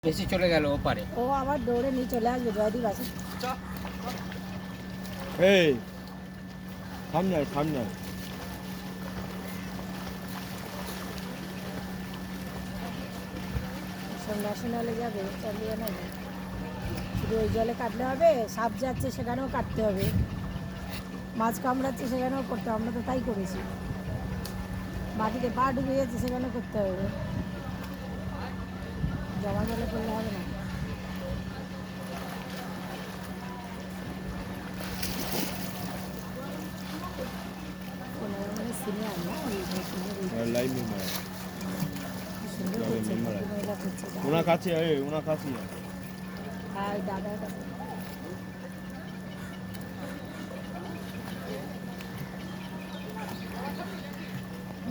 বেশি চলে গেল ওপারে। ও আবার দৌড়ে নিয়ে চলে আসবে জয়দীপ আছে। এই সামনে সামনে ন্যাশনালে যাবে চালিয়ে নেবে, শুধু ওই জলে কাটলে হবে? সাপ যাচ্ছে সেখানেও কাটতে হবে, মাছ কামড়াচ্ছে সেখানেও করতে হবে। আমরা তো তাই করেছি, মাটিতে পা ডুবে যাচ্ছে সেখানেও করতে হবে, জমা জলে করলে হবে না। সিনিয়র না লাইভ মেম্বার সুন্দর করছে, মহিলা করছে। ওনার কাছে ওনার কাছে হ্যাঁ ওই দাদার কাছে।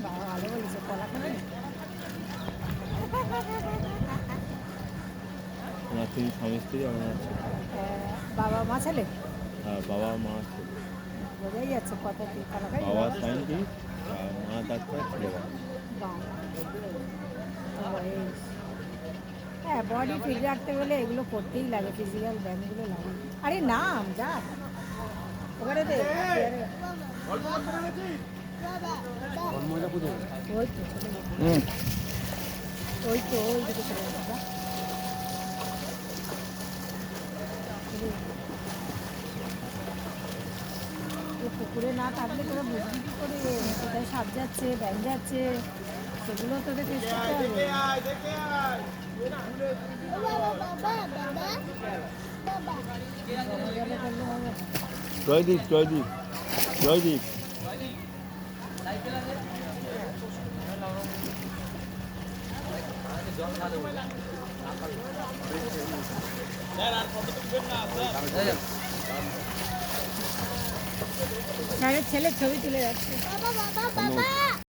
বাবা ভালো বলেছে, কলা খাবে না? ওনার তিন স্বামী স্ত্রী আমার আছে। বাবা মা ছেলে? হ্যাঁ বাবা মা আছে, বোঝাই যাচ্ছে কথা কি কলা খাই। বাবা সায়েন্টিস্ট আর মা ডাক্তার ছেলে বাবা। হ্যাঁ বডি ফিট রাখতে গেলে এগুলো করতেই লাগে, ফিজিক্যাল ব্যায়ামগুলো লাগে। আরে নাম যা ওখানে দে। ওই তো চলে যাবে, ওই তো ওই দিকে চলে যাবে। পুকুরে না থাকলে তোরা বুঝবি কি করে কোথায় সাপ যাচ্ছে ব্যাং যাচ্ছে, সেগুলো তোদের টেস্ট করতে হবে। জয়দীপ জয়দীপ জয়দীপ ছেলের ছবি তুলে যাচ্ছে।